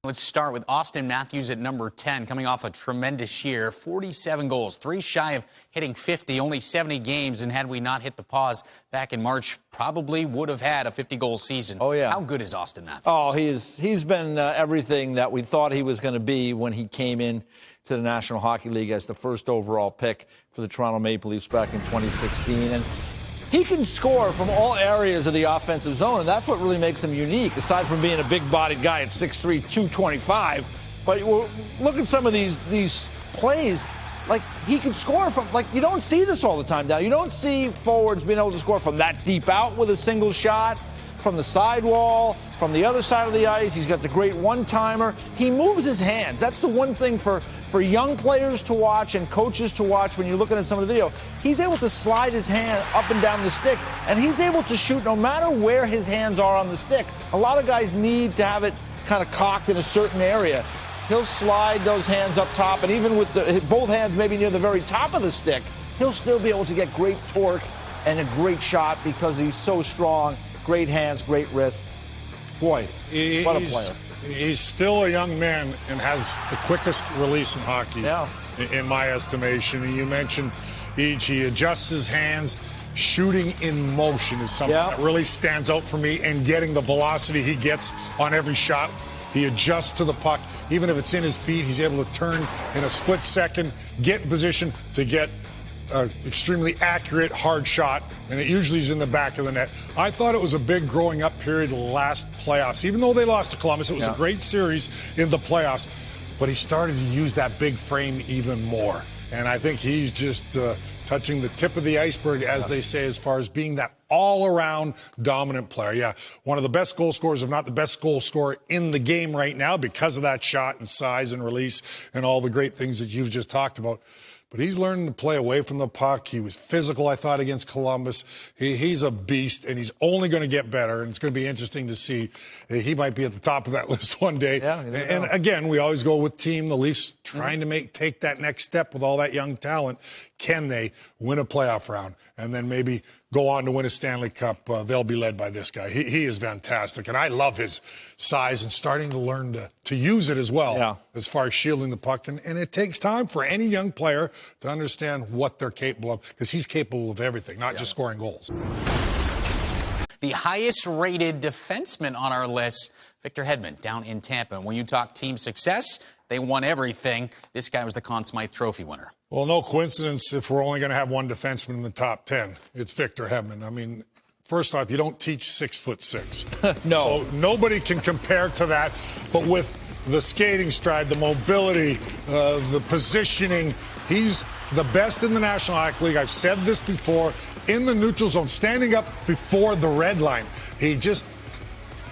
Let's start with Austin Matthews at number 10, coming off a tremendous year. 47 goals, 3 shy of hitting 50, only 70 games, and had we not hit the pause back in March, probably would have had a 50-goal season. Oh, yeah. How good is Austin Matthews? Oh, he's been everything that we thought he was going to be when he came in to the National Hockey League as the first overall pick for the Toronto Maple Leafs back in 2016. And he can score from all areas of the offensive zone, and that's what really makes him unique, aside from being a big-bodied guy at 6'3", 225. But look at some of these plays. Like, he can score from, like, you don't see this all the time now. You don't see forwards being able to score from that deep out with a single shot, from the sidewall, from the other side of the ice. He's got the great one-timer. He moves his hands. That's the one thing for young players to watch and coaches to watch when you're looking at some of the video. He's able to slide his hand up and down the stick, and he's able to shoot no matter where his hands are on the stick. A lot of guys need to have it kind of cocked in a certain area. He'll slide those hands up top, and even with both hands maybe near the very top of the stick, he'll still be able to get great torque and a great shot because he's so strong. Great hands, great wrists. Boy, what a player. He's still a young man and has the quickest release in hockey, in my estimation. And you mentioned he adjusts his hands. Shooting in motion is something that really stands out for me, and getting the velocity he gets on every shot. He adjusts to the puck. Even if it's in his feet, he's able to turn in a split second, get in position to get an extremely accurate, hard shot, and it usually is in the back of the net. I thought it was a big growing up period last playoffs. Even though they lost to Columbus, it was a great series in the playoffs, but he started to use that big frame even more. And I think he's just touching the tip of the iceberg, as they say, as far as being that all-around dominant player. Yeah, one of the best goal scorers, if not the best goal scorer in the game right now, because of that shot and size and release and all the great things that you've just talked about. But he's learning to play away from the puck. He was physical, I thought, against Columbus. He's a beast, and he's only going to get better. And it's going to be interesting to see. He might be at the top of that list one day. Yeah, and again, we always go with team. The Leafs trying to take that next step with all that young talent. Can they win a playoff round and then maybe go on to win a Stanley Cup? They'll be led by this guy. He is fantastic, and I love his size and starting to learn to use it as well, as far as shielding the puck. And it takes time for any young player to understand what they're capable of, because he's capable of everything, not just scoring goals. The highest-rated defenseman on our list, Victor Hedman, down in Tampa. And when you talk team success, they won everything. This guy was the Conn Smythe Trophy winner. Well, no coincidence if we're only going to have one defenseman in the top 10. It's Victor Hedman. I mean, first off, you don't teach 6'6". No. So nobody can compare to that. But with the skating stride, the mobility, the positioning, he's the best in the National Hockey League. I've said this before. In the neutral zone, standing up before the red line. He just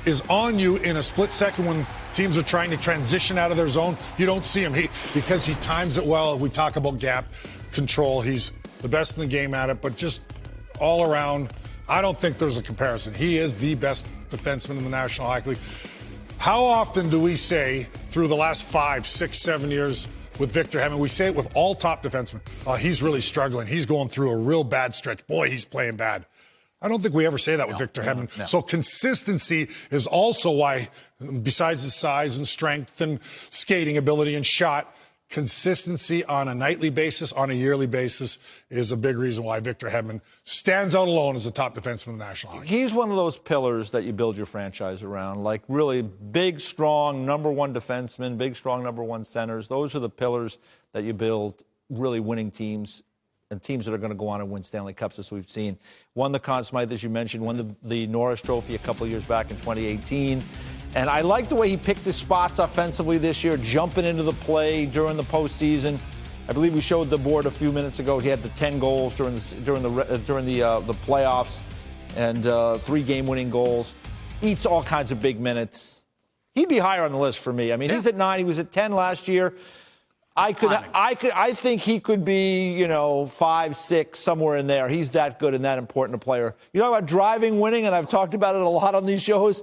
is on you in a split second when teams are trying to transition out of their zone. You don't see him because he times it well. We talk about gap control. He's the best in the game at it, but just all around, I don't think there's a comparison. He is the best defenseman in the National Hockey League. How often do we say through the last 5, 6, 7 years with Victor Hedman, we say it with all top defensemen, he's really struggling. He's going through a real bad stretch. Boy, he's playing bad. I don't think we ever say that with Victor Hedman. No. So consistency is also why, besides his size and strength and skating ability and shot, consistency on a nightly basis, on a yearly basis, is a big reason why Victor Hedman stands out alone as a top defenseman in the National Hockey League. He's one of those pillars that you build your franchise around, like really big, strong, #1 defensemen, big, strong #1 centers. Those are the pillars that you build really winning teams, and teams that are going to go on and win Stanley Cups, as we've seen. Won the Conn Smythe, as you mentioned, won the Norris Trophy a couple of years back in 2018. And I like the way he picked his spots offensively this year, jumping into the play during the postseason. I believe we showed the board a few minutes ago. He had the 10 goals during the playoffs, and 3 game-winning goals. Eats all kinds of big minutes. He'd be higher on the list for me. I mean, he's at 9. He was at 10 last year. I think he could be, 5, 6, somewhere in there. He's that good and that important a player. You know about driving, winning, and I've talked about it a lot on these shows.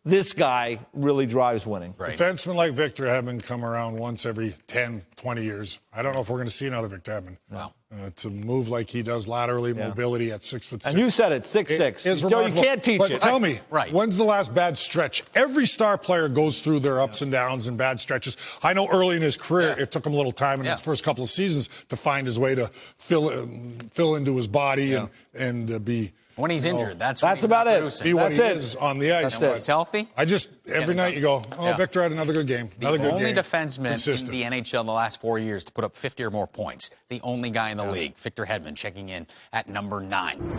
this guy really drives winning. Right. Defensemen like Victor Hedman come around once every 10, 20 years. I don't know if we're going to see another Victor Hedman. No. To move like he does laterally, mobility at 6'6". And you said it, 6'6". Joe, you can't teach it. Tell me, when's the last bad stretch? Every star player goes through their ups and downs and bad stretches. I know early in his career, it took him a little time in his first couple of seasons to find his way to fill into his body and be. When he's injured, that's about it. Be what he is on the ice. He's healthy. Every night you go, Victor had another good game. The only defenseman in the NHL in the last 4 years to put up 50 or more points. The only guy in the league, Victor Hedman, checking in at number 9.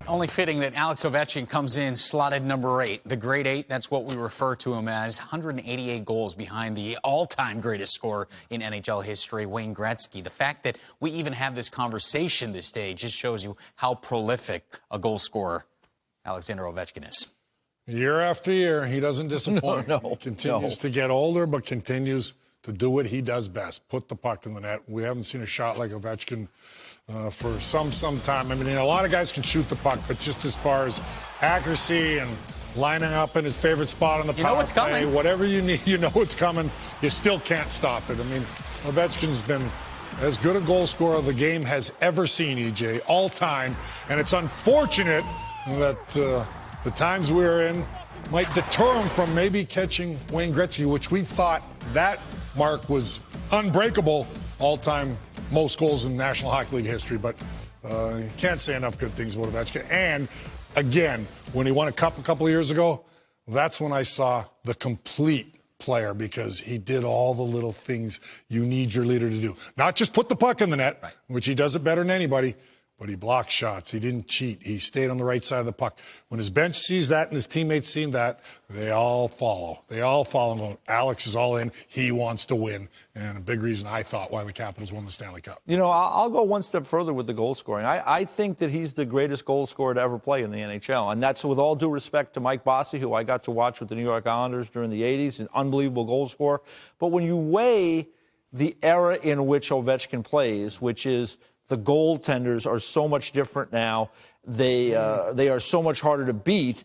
Only fitting that Alex Ovechkin comes in slotted number 8. The great 8, that's what we refer to him as. 188 goals behind the all-time greatest scorer in NHL history, Wayne Gretzky. The fact that we even have this conversation this day just shows you how prolific a goal scorer Alexander Ovechkin is. Year after year, he doesn't disappoint. He continues to get older, but continues to do what he does best, put the puck in the net. We haven't seen a shot like Ovechkin for some time. I mean, a lot of guys can shoot the puck, but just as far as accuracy and lining up in his favorite spot on the power play, whatever you need, you know it's coming. You still can't stop it. I mean, Ovechkin's been as good a goal scorer the game has ever seen, EJ, all time. And it's unfortunate that the times we're in might deter him from maybe catching Wayne Gretzky, which we thought that mark was unbreakable, all-time most goals in National Hockey League history. But you can't say enough good things about Ovechkin. And again, when he won a cup a couple of years ago, that's when I saw the complete player, because he did all the little things you need your leader to do. Not just put the puck in the net, which he does it better than anybody, but he blocked shots. He didn't cheat. He stayed on the right side of the puck. When his bench sees that and his teammates see that, they all follow. They all follow him. Alex is all in. He wants to win. And a big reason, I thought, why the Capitals won the Stanley Cup. You know, I'll go one step further with the goal scoring. I think that he's the greatest goal scorer to ever play in the NHL. And that's with all due respect to Mike Bossy, who I got to watch with the New York Islanders during the 80s, an unbelievable goal scorer. But when you weigh the era in which Ovechkin plays, which is the goaltenders are so much different now. They are so much harder to beat.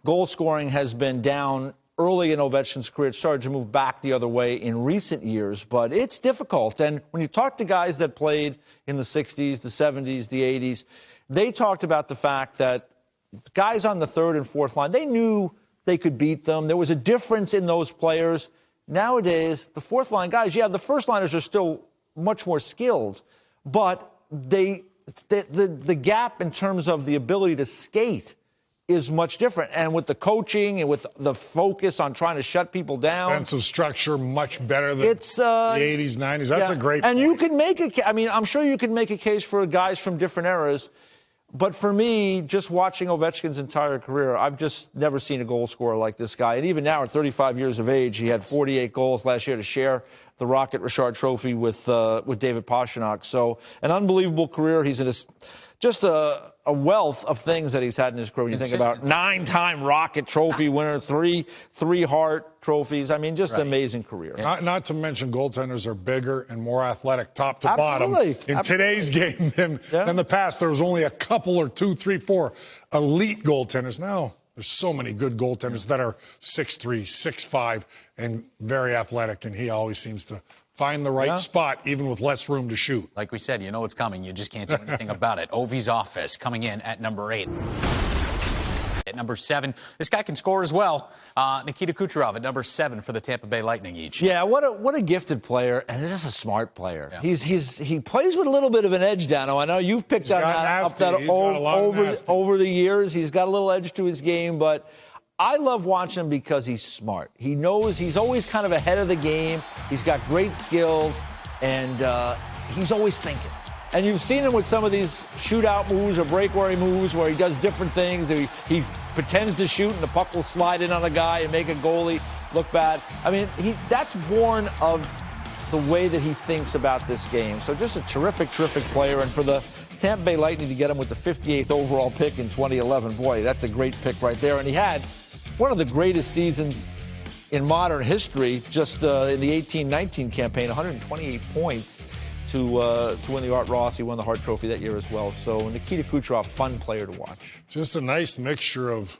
Goal scoring has been down early in Ovechkin's career. It started to move back the other way in recent years, but it's difficult. And when you talk to guys that played in the 60s, the 70s, the 80s, they talked about the fact that guys on the third and fourth line, they knew they could beat them. There was a difference in those players. Nowadays, the fourth line guys, the first liners are still much more skilled, but the gap in terms of the ability to skate is much different. And with the coaching and with the focus on trying to shut people down. Defensive structure much better than the 80s, 90s. That's a great point. And you can make I'm sure you can make a case for guys from different eras. But for me, just watching Ovechkin's entire career, I've just never seen a goal scorer like this guy. And even now, at 35 years of age, he had 48 goals last year to share the Rocket Richard Trophy with David Pastrnak. So an unbelievable career. He's just a wealth of things that he's had in his career. When you think about 9-time Rocket Trophy winner, three Hart trophies. I mean, just an amazing career. Not to mention goaltenders are bigger and more athletic, top to bottom, in today's game than the past. There was only a couple or 2, 3, 4 elite goaltenders. Now there's so many good goaltenders that are 6'3", 6'5", and very athletic, and he always seems to find the right spot, even with less room to shoot. Like we said, you know it's coming. You just can't do anything about it. Ovi's office coming in at number 8. At number 7, this guy can score as well. Nikita Kucherov at number 7 for the Tampa Bay Lightning each. Yeah, what a gifted player, and just a smart player. Yeah. He plays with a little bit of an edge down. I know you've picked on that over the years. He's got a little edge to his game, but I love watching him because he's smart. He knows he's always kind of ahead of the game. He's got great skills, and he's always thinking. And you've seen him with some of these shootout moves or breakaway moves where he does different things. He pretends to shoot, and the puck will slide in on a guy and make a goalie look bad. I mean, that's born of the way that he thinks about this game. So just a terrific, terrific player. And for the Tampa Bay Lightning to get him with the 58th overall pick in 2011, boy, that's a great pick right there. And he had one of the greatest seasons in modern history just in the 18-19 campaign, 128 points to win the Art Ross. He won the Hart Trophy that year as well. So Nikita Kucherov, fun player to watch. Just a nice mixture of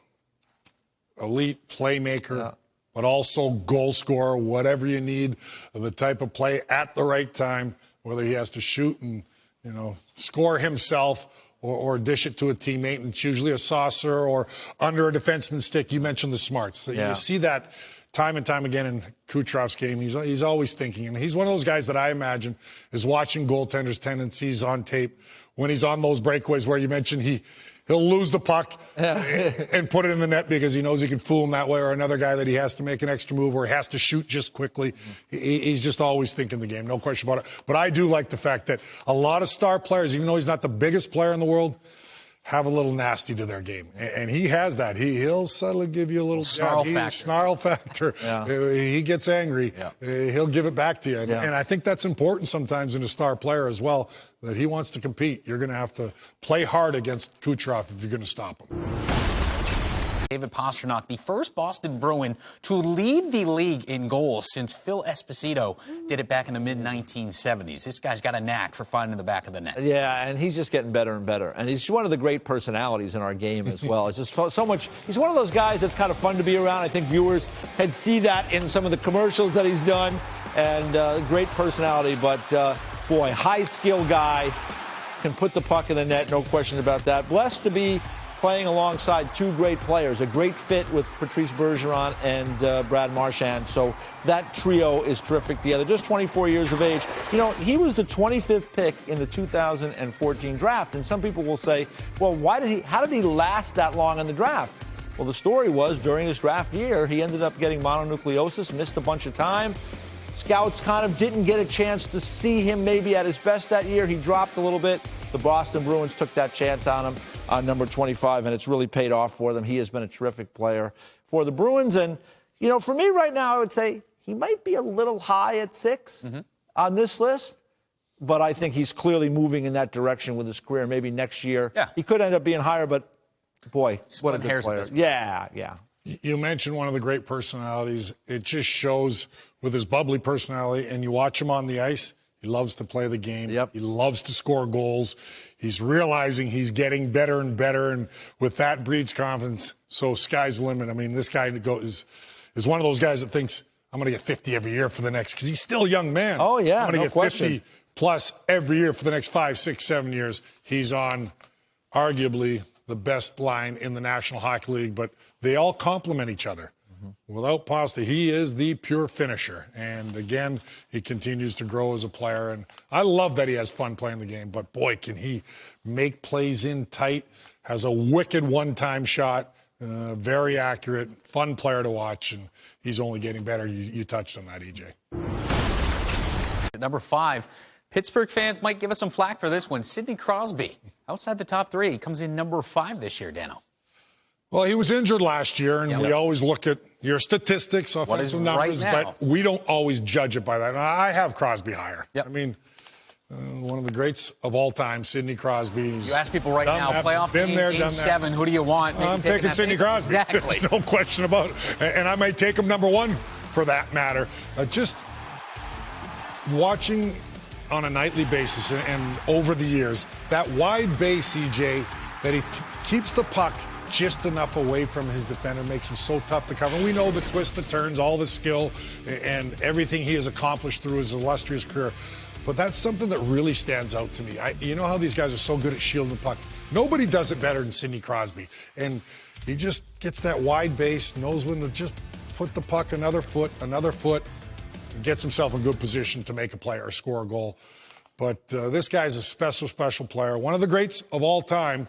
elite playmaker, but also goal scorer, whatever you need, the type of play at the right time, whether he has to shoot and, score himself or dish it to a teammate, and it's usually a saucer or under a defenseman's stick. You mentioned the smarts. You see that time and time again in Kucherov's game. He's always thinking, and he's one of those guys that I imagine is watching goaltenders' tendencies on tape when he's on those breakaways where you mentioned he'll lose the puck and put it in the net because he knows he can fool him that way, or another guy that he has to make an extra move or has to shoot just quickly. He's just always thinking the game, no question about it. But I do like the fact that a lot of star players, even though he's not the biggest player in the world, have a little nasty to their game. And he has that. He'll subtly give you a little snarl factor. He gets angry. He'll give it back to you. And I think that's important sometimes in a star player as well, that he wants to compete. You're going to have to play hard against Kucherov if you're going to stop him. David Pastrnak, the first Boston Bruin to lead the league in goals since Phil Esposito did it back in the mid-1970s. This guy's got a knack for finding the back of the net. Yeah, and he's just getting better and better. And he's one of the great personalities in our game as well. It's just so much. He's one of those guys that's kind of fun to be around. I think viewers had seen that in some of the commercials that he's done. And great personality, but boy, high-skill guy, can put the puck in the net, no question about that. Blessed to be playing alongside two great players, a great fit with Patrice Bergeron and Brad Marchand. So that trio is terrific together. Just 24 years of age. He was the 25th pick in the 2014 draft. And some people will say, well, how did he last that long in the draft? Well, the story was during his draft year, he ended up getting mononucleosis, missed a bunch of time. Scouts kind of didn't get a chance to see him maybe at his best that year. He dropped a little bit. The Boston Bruins took that chance on him on number 25, and it's really paid off for them. He has been a terrific player for the Bruins. And, for me right now, I would say he might be a little high at 6 on this list, but I think he's clearly moving in that direction with his career. Maybe next year he could end up being higher, but, boy, what a good player. Yeah. You mentioned one of the great personalities. It just shows with his bubbly personality, and you watch him on the ice, he loves to play the game. He loves to score goals. He's realizing he's getting better and better, and with that breeds confidence. So sky's the limit. I mean, this guy is one of those guys that thinks, I'm going to get 50 every year for the next, because he's still a young man. Oh, yeah, I'm going to get 50 plus every year for the next 5, 6, 7 years. He's on arguably the best line in the National Hockey League, but they all complement each other. Without Pasta, he is the pure finisher. And again, he continues to grow as a player. And I love that he has fun playing the game. But boy, can he make plays in tight, has a wicked one-time shot, very accurate, fun player to watch. And he's only getting better. You touched on that, EJ. At number 5, Pittsburgh fans might give us some flack for this one. Sidney Crosby, outside the top 3, comes in number 5 this year, Dano. Well, he was injured last year, and we always look at your statistics, offensive numbers, but we don't always judge it by that. I have Crosby higher. I mean, one of the greats of all time, Sidney Crosby. You ask people right now, playoff game 7, who do you want? I'm taking Sidney Crosby. Exactly. There's no question about it. And I might take him number 1 for that matter. Just watching on a nightly basis and over the years, that wide base, EJ, that he keeps the puck just enough away from his defender, makes him so tough to cover. We know the twists, the turns, all the skill, and everything he has accomplished through his illustrious career. But that's something that really stands out to me. You know how these guys are so good at shielding the puck? Nobody does it better than Sidney Crosby. And he just gets that wide base, knows when to just put the puck another foot, and gets himself in good position to make a play or score a goal. But this guy's a special, special player, one of the greats of all time.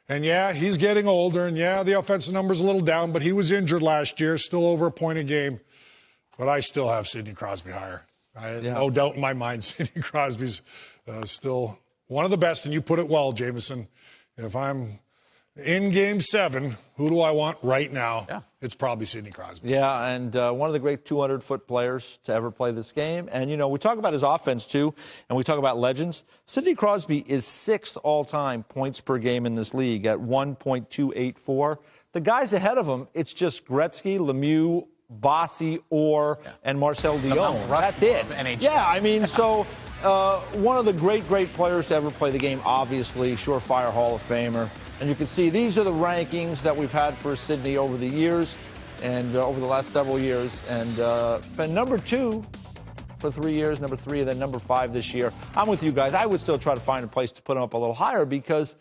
And yeah, he's getting older, and yeah, the offensive number's a little down, but he was injured last year, still over a point a game. But I still have Sidney Crosby higher. No doubt in my mind, Sidney Crosby's still one of the best, and you put it well, Jameson. If I'm in Game 7, who do I want right now? It's probably Sidney Crosby. Yeah, and one of the great 200-foot players to ever play this game. And, we talk about his offense, too, and we talk about legends. Sidney Crosby is 6th all-time points per game in this league at 1.284. The guys ahead of him, it's just Gretzky, Lemieux, Bossy, Orr, and Marcel Dion. That's it. Yeah, I mean, so one of the great, great players to ever play the game, obviously, surefire Hall of Famer. And you can see these are the rankings that we've had for Sidney over the years. and over the last several years, and been number 2 for 3 years, number 3, and then number 5 this year. I'm with you guys. I would still try to find a place to put him up a little higher because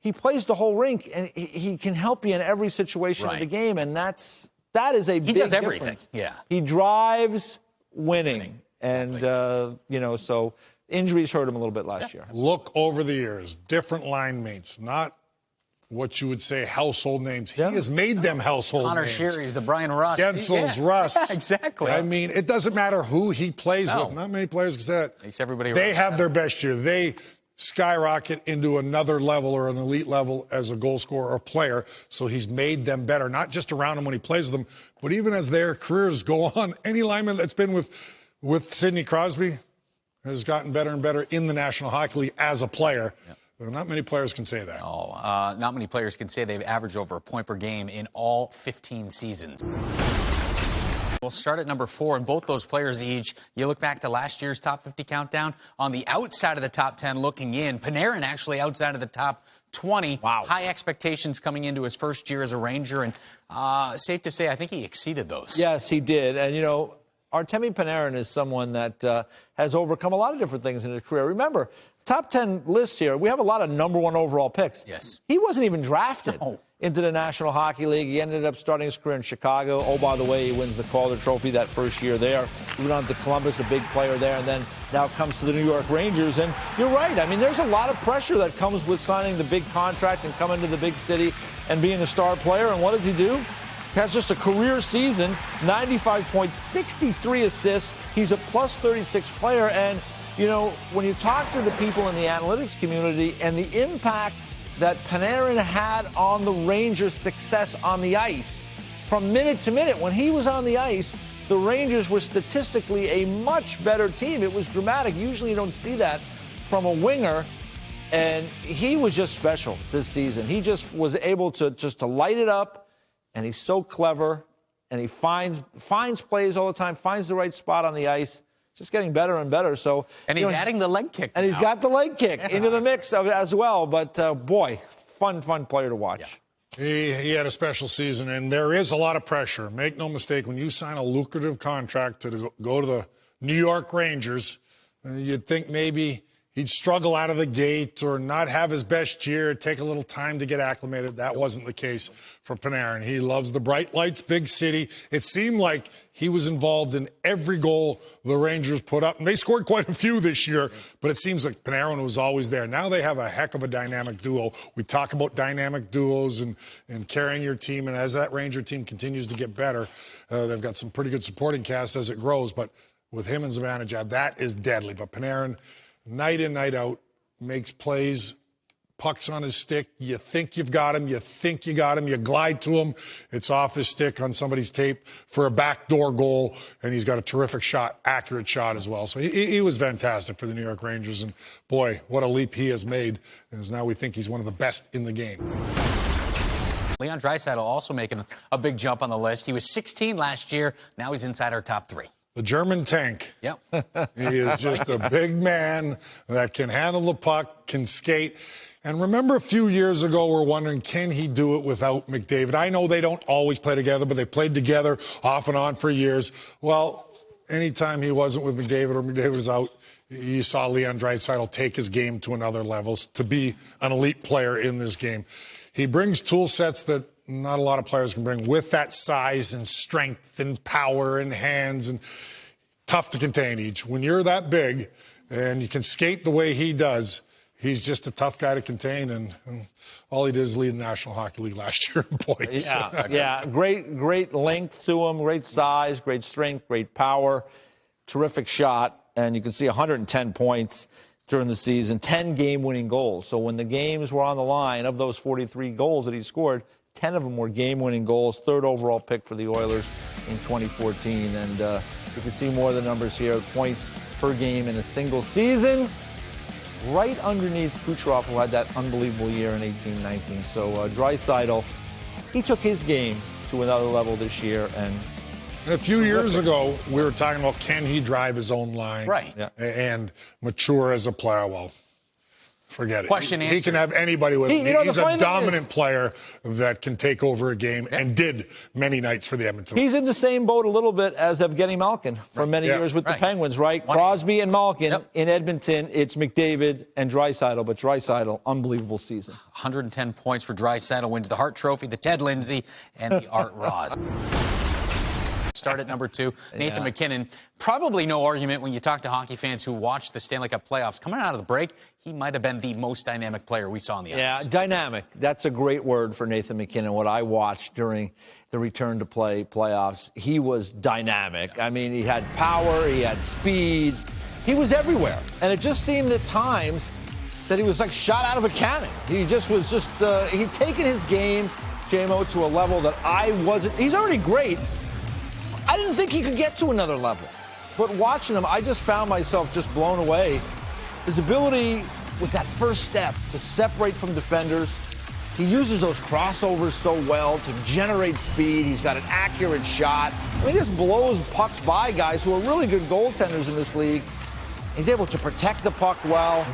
he plays the whole rink, and he can help you in every situation of the game, and that is a big difference. He does everything. Yeah. He drives winning. And, so injuries hurt him a little bit last year. Look over the years, different line mates, not what you would say household names. He has made them household Connor names. Sherry's, the Brian Russ. Gensel's, Russ. Yeah, exactly. I mean, it doesn't matter who he plays with. Not many players can say that. Makes everybody They have their best year. They skyrocket into another level or an elite level as a goal scorer or player. So he's made them better, not just around him when he plays with them, but even as their careers go on. Any lineman that's been with Sidney Crosby has gotten better and better in the National Hockey League as a player. Yeah. Well, not many players can say that. Oh, not many players can say they've averaged over a point per game in all 15 seasons. We'll start at number 4, and both those players each. You look back to last year's top 50 countdown. On the outside of the top 10 looking in, Panarin actually outside of the top 20. Wow. High expectations coming into his first year as a Ranger, and safe to say I think he exceeded those. Yes, he did. And, Artemi Panarin is someone that has overcome a lot of different things in his career. Remember, top 10 lists here, we have a lot of number 1 overall picks. Yes. He wasn't even drafted into the National Hockey League. He ended up starting his career in Chicago. Oh, by the way, he wins the Calder Trophy that first year there. He went on to Columbus, a big player there, and then now comes to the New York Rangers. And you're right. I mean, there's a lot of pressure that comes with signing the big contract and coming to the big city and being the star player. And what does he do? Has just a career season, 95 points, 63 assists. He's a plus 36 player. And, when you talk to the people in the analytics community and the impact that Panarin had on the Rangers' success on the ice, from minute to minute, when he was on the ice, the Rangers were statistically a much better team. It was dramatic. Usually you don't see that from a winger. And he was just special this season. He just was able to light it up. And he's so clever, and he finds plays all the time, finds the right spot on the ice, just getting better and better. So, and he's adding the leg kick. And he's got the leg kick into the mix as well. But, boy, fun player to watch. Yeah. He had a special season, and there is a lot of pressure. Make no mistake, when you sign a lucrative contract to go to the New York Rangers, you'd think maybe he'd struggle out of the gate or not have his best year, take a little time to get acclimated. That wasn't the case for Panarin. He loves the bright lights, big city. It seemed like he was involved in every goal the Rangers put up. And they scored quite a few this year, but it seems like Panarin was always there. Now they have a heck of a dynamic duo. We talk about dynamic duos and carrying your team. And as that Ranger team continues to get better, they've got some pretty good supporting cast as it grows. But with him and Zibanejad, that is deadly. But Panarin, night in, night out, makes plays, pucks on his stick. You think you've got him. You think you got him. You glide to him. It's off his stick on somebody's tape for a backdoor goal, and he's got a terrific shot, accurate shot as well. So he was fantastic for the New York Rangers, and boy, what a leap he has made, as now we think he's one of the best in the game. Leon Draisaitl also making a big jump on the list. He was 16 last year. Now he's inside our top 3. The German tank. Yep. He is just a big man that can handle the puck, can skate. And remember a few years ago, we're wondering, can he do it without McDavid? I know they don't always play together, but they played together off and on for years. Well, anytime he wasn't with McDavid or McDavid was out, you saw Leon Draisaitl take his game to another level to be an elite player in this game. He brings tool sets that not a lot of players can bring with that size and strength and power and hands, and tough to contain each. When you're that big and you can skate the way he does, he's just a tough guy to contain, and all he did is lead the National Hockey League last year in points. Yeah, great length to him, great size, great strength, great power, terrific shot, and you can see 110 points during the season, 10 game-winning goals. So when the games were on the line, of those 43 goals that he scored, 10 of them were game-winning goals, 3rd overall pick for the Oilers in 2014. And you can see more of the numbers here, points per game in a single season, right underneath Kucherov, who had that unbelievable year in 18-19. So Draisaitl, he took his game to another level this year. And a few years ago, we were talking about, can he drive his own line? Right. And mature as a player? Well, Forget it. Question He answered. can have anybody with him. You know, He's a dominant player that can take over a game and did many nights for the Edmonton. He's in the same boat a little bit as Evgeny Malkin for many years with the Penguins, right? Crosby and Malkin in Edmonton. It's McDavid and Draisaitl, but Draisaitl, unbelievable season. 110 points for Draisaitl, wins the Hart Trophy, the Ted Lindsay, and the Art Ross. Start at number 2, Nathan MacKinnon. Probably no argument when you talk to hockey fans who watched the Stanley Cup playoffs. Coming out of the break, he might have been the most dynamic player we saw on the ice. Yeah, dynamic. That's a great word for Nathan MacKinnon. What I watched during the return to play playoffs, he was dynamic. I mean, he had power, he had speed, he was everywhere. And it just seemed at times that he was like shot out of a cannon. He just was he'd taken his game, J-Mo, to a level that I wasn't. He's already great. I didn't think he could get to another level. But watching him, I just found myself just blown away. His ability with that first step to separate from defenders. He uses those crossovers so well to generate speed. He's got an accurate shot. I mean, he just blows pucks by guys who are really good goaltenders in this league. He's able to protect the puck well.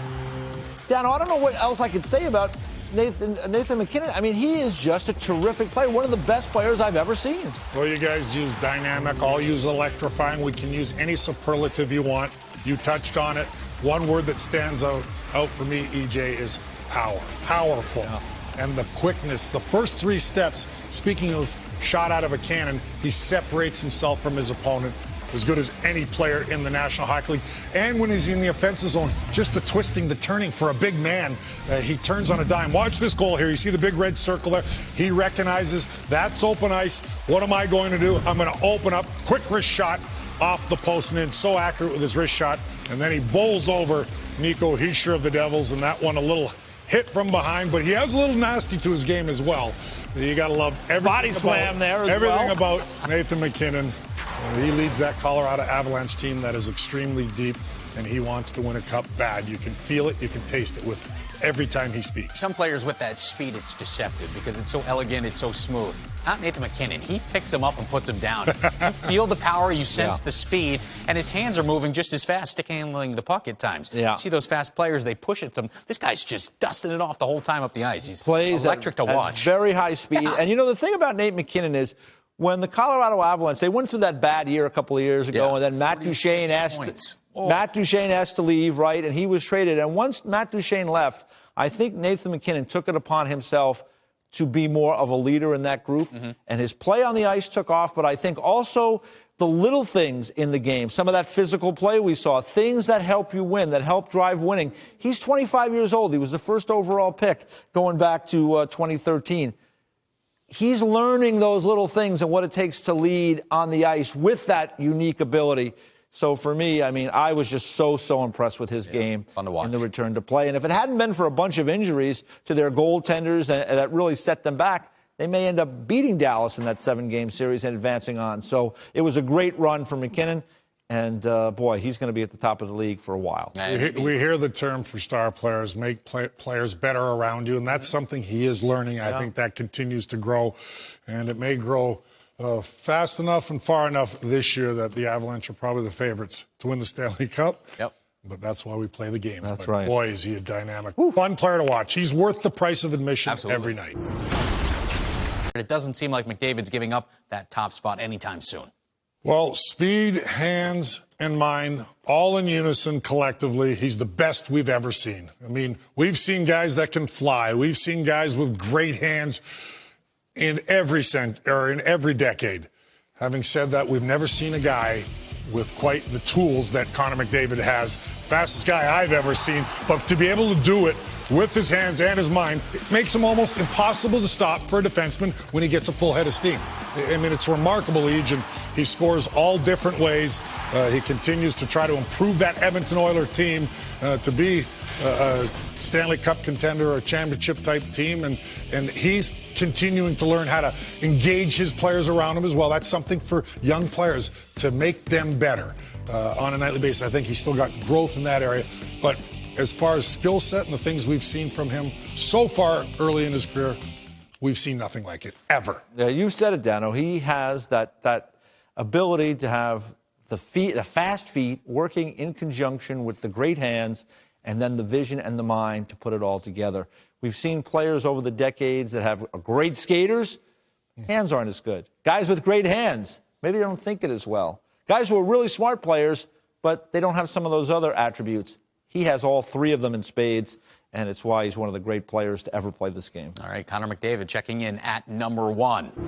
Dan, I don't know what else I could say about Nathan MacKinnon. I mean, he is just a terrific player, one of the best players I've ever seen. Well, you guys use dynamic, I'll use electrifying. We can use any superlative you want. You touched on it. One word that stands out for me, EJ, is power. Powerful. Yeah. And the quickness, the first 3 steps, speaking of shot out of a cannon, he separates himself from his opponent as good as any player in the National Hockey League. And when he's in the offensive zone, just the twisting, the turning for a big man, he turns on a dime. Watch this goal here. You see the big red circle there? He recognizes that's open ice. What am I going to do? I'm going to open up. Quick wrist shot off the post and in. So accurate with his wrist shot. And then he bowls over Nico Hischier of the Devils, and that one a little hit from behind, but he has a little nasty to his game as well. You got to love everything. Body slam there as everything well. About Nathan MacKinnon. He leads that Colorado Avalanche team that is extremely deep, and he wants to win a cup bad. You can feel it, you can taste it with every time he speaks. Some players with that speed, it's deceptive because it's so elegant, it's so smooth. Not Nathan MacKinnon. He picks him up and puts him down. You feel the power, you sense the speed, and his hands are moving just as fast, stick handling the puck at times. You see those fast players, they push it some. This guy's just dusting it off the whole time up the ice. He's electric to watch. At very high speed. And you know, the thing about Nate MacKinnon is, when the Colorado Avalanche, they went through that bad year a couple of years ago, and then Matt Duchene asked to leave, right? And he was traded. And once Matt Duchene left, I think Nathan MacKinnon took it upon himself to be more of a leader in that group. And his play on the ice took off, but I think also the little things in the game, some of that physical play we saw, things that help you win, that help drive winning. He's 25 years old. He was the first overall pick going back to 2013. He's learning those little things and what it takes to lead on the ice with that unique ability. So for me, I mean, I was just so impressed with his game in the return to play. And if it hadn't been for a bunch of injuries to their goaltenders that really set them back, they may end up beating Dallas in that 7-game series and advancing on. So it was a great run for MacKinnon. And, boy, he's going to be at the top of the league for a while. We hear the term for star players, make players better around you, and that's something he is learning. I think that continues to grow, and it may grow fast enough and far enough this year that the Avalanche are probably the favorites to win the Stanley Cup. But that's why we play the games. That's right. Boy, is he a dynamic, fun player to watch. He's worth the price of admission every night. It doesn't seem like McDavid's giving up that top spot anytime soon. Well, speed, hands, and mind, all in unison collectively. He's the best we've ever seen. I mean, we've seen guys that can fly. We've seen guys with great hands in every decade. Having said that, we've never seen a guy with quite the tools that Connor McDavid has. Fastest guy I've ever seen. But to be able to do it with his hands and his mind, it makes him almost impossible to stop for a defenseman when he gets a full head of steam. I mean, it's remarkable, and he scores all different ways. He continues to try to improve that Edmonton Oilers team to be a Stanley Cup contender or a championship-type team, and he's continuing to learn how to engage his players around him as well. That's something for young players to make them better on a nightly basis. I think he's still got growth in that area, but as far as skill set and the things we've seen from him so far early in his career, we've seen nothing like it, ever. Yeah, you said it, Dano. He has that ability to have the fast feet working in conjunction with the great hands and then the vision and the mind to put it all together. We've seen players over the decades that have great skaters, hands aren't as good. Guys with great hands, maybe they don't think it as well. Guys who are really smart players, but they don't have some of those other attributes. He has all three of them in spades, and it's why he's one of the great players to ever play this game. All right, Connor McDavid checking in at number 1.